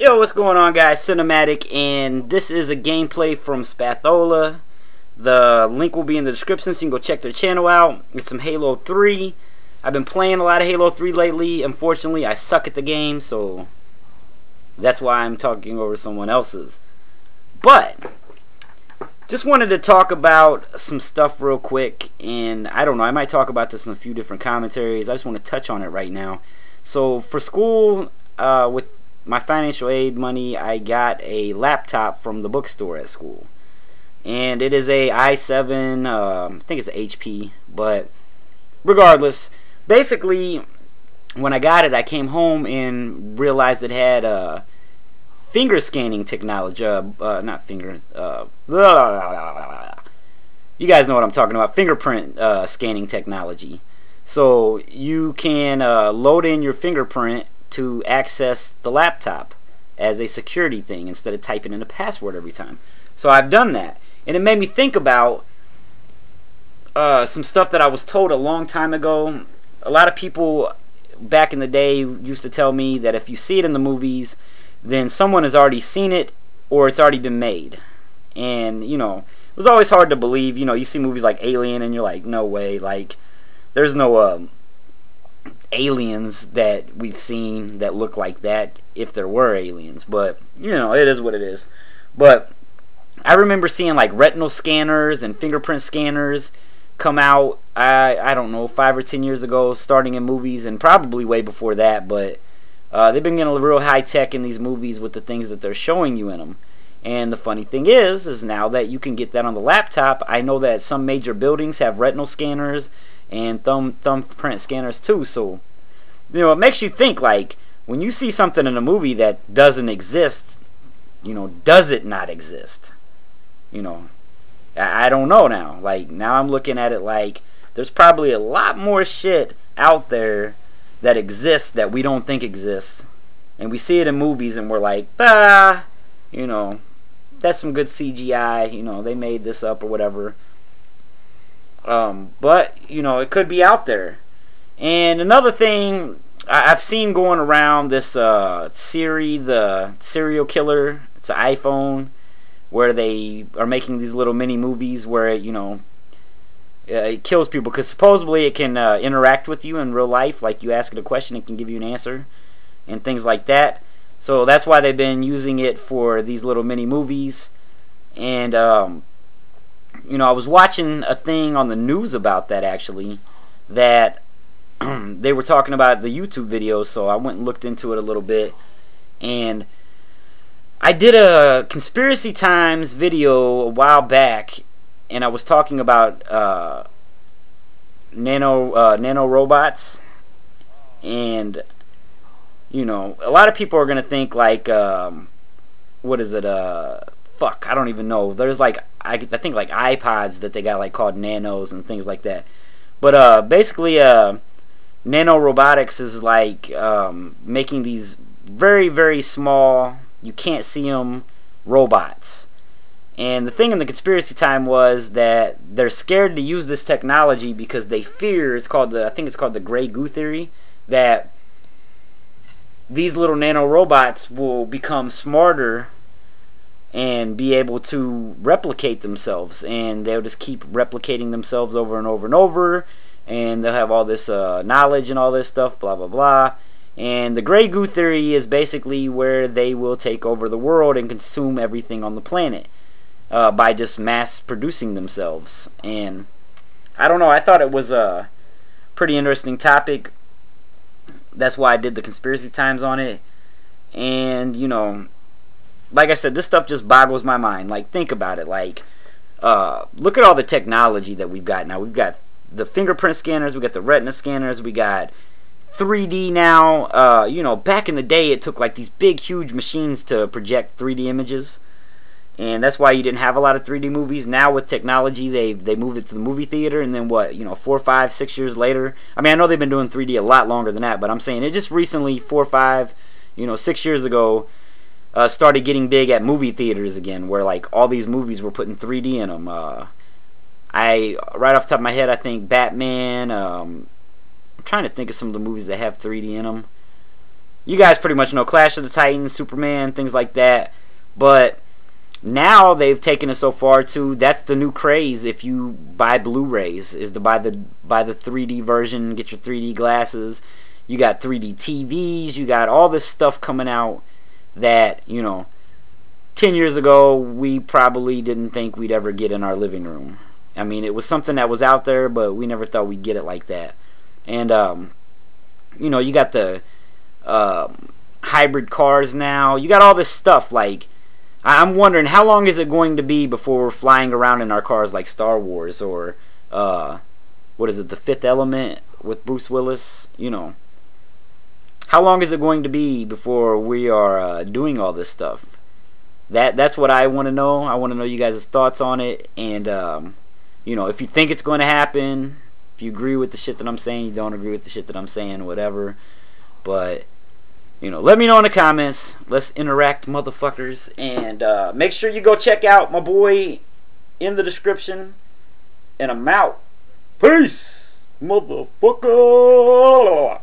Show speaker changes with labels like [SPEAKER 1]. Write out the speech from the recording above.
[SPEAKER 1] Yo, what's going on, guys? Sinumatic, and this is a gameplay from Spathola. The link will be in the description, so you can go check their channel out. It's some Halo 3. I've been playing a lot of Halo 3 lately. Unfortunately, I suck at the game, so that's why I'm talking over someone else's. But just wanted to talk about some stuff real quick, and I don't know, I might talk about this in a few different commentaries. I just want to touch on it right now. So for school, with my financial aid money, I got a laptop from the bookstore at school, and it is a i7, I think it's an HP, but regardless, basically when I got it, I came home and realized it had finger scanning technology, not finger, you guys know what I'm talking about, fingerprint scanning technology. So you can load in your fingerprint to access the laptop as a security thing instead of typing in a password every time. So I've done that, and it made me think about some stuff that I was told a long time ago. A lot of people back in the day used to tell me that if you see it in the movies, then someone has already seen it or it's already been made. And you know, it was always hard to believe. You know, you see movies like Alien and you're like, no way, like there's no aliens that we've seen that look like that, if there were aliens. But you know, it is what it is. But I remember seeing like retinal scanners and fingerprint scanners come out, I don't know, 5 or 10 years ago, starting in movies, and probably way before that. But they've been getting real high tech in these movies with the things that they're showing you in them. And the funny thing is now that you can get that on the laptop, I know that some major buildings have retinal scanners and thumbprint scanners too. So you know, it makes you think, like, when you see something in a movie that doesn't exist, you know, does it not exist? You know, I don't know now. Like, now I'm looking at it like there's probably a lot more shit out there that exists that we don't think exists, and we see it in movies and we're like, you know, that's some good CGI, you know, they made this up or whatever. But you know, it could be out there. And another thing I've seen going around, this Siri, the serial killer, it's an iPhone, where they are making these little mini movies where you know, it kills people, because supposedly it can interact with you in real life. Like, you ask it a question, it can give you an answer and things like that. So that's why they've been using it for these little mini movies. And you know, I was watching a thing on the news about that, actually, that they were talking about the YouTube videos, so I went and looked into it a little bit, and I did a Conspiracy Times video a while back, and I was talking about nano robots. And you know, a lot of people are gonna think like, what is it? Fuck, I don't even know. There's like, I think like iPods that they got like called nanos and things like that. But basically, nano robotics is like making these very, very small, you can't see them, robots. And the thing in the Conspiracy Time was that they're scared to use this technology because they fear, it's called the, I think it's called the gray goo theory, that these little nano robots will become smarter and be able to replicate themselves, and they'll just keep replicating themselves over and over and over, and they'll have all this knowledge and all this stuff, blah blah blah. And the gray goo theory is basically where they will take over the world and consume everything on the planet by just mass producing themselves. And I don't know, I thought it was a pretty interesting topic. That's why I did the Conspiracy Times on it. And you know, like I said, this stuff just boggles my mind. Like, think about it. Like, look at all the technology that we've got now. We've got the fingerprint scanners, we got the retina scanners, we got 3D now. You know, back in the day, it took like these big, huge machines to project 3D images, and that's why you didn't have a lot of 3D movies. Now with technology, they moved it to the movie theater, and then what? You know, 4, 5, 6 years later. I mean, I know they've been doing 3D a lot longer than that, but I'm saying it just recently, 4, 5, you know, 6 years ago, started getting big at movie theaters again, where like all these movies were putting 3D in them. Right off the top of my head, I think Batman. I'm trying to think of some of the movies that have 3D in them. you guys pretty much know Clash of the Titans, Superman, things like that. But now they've taken it so far to that's the new craze. If you buy Blu-rays, is to buy the 3D version, get your 3D glasses. You got 3D TVs. You got all this stuff coming out that 10 years ago we probably didn't think we'd ever get in our living room. I mean, it was something that was out there, but we never thought we'd get it like that. And you got the hybrid cars now. You got all this stuff. Like, I'm wondering how long is it going to be before we're flying around in our cars like Star Wars or what is it, The Fifth Element with Bruce Willis? How long is it going to be before we are doing all this stuff? That's what I want to know. I want to know you guys' thoughts on it, and if you think it's going to happen, if you agree with the shit that I'm saying, you don't agree with the shit that I'm saying, whatever. But let me know in the comments. Let's interact, motherfuckers. And make sure you go check out my boy in the description. And I'm out. Peace, motherfucker.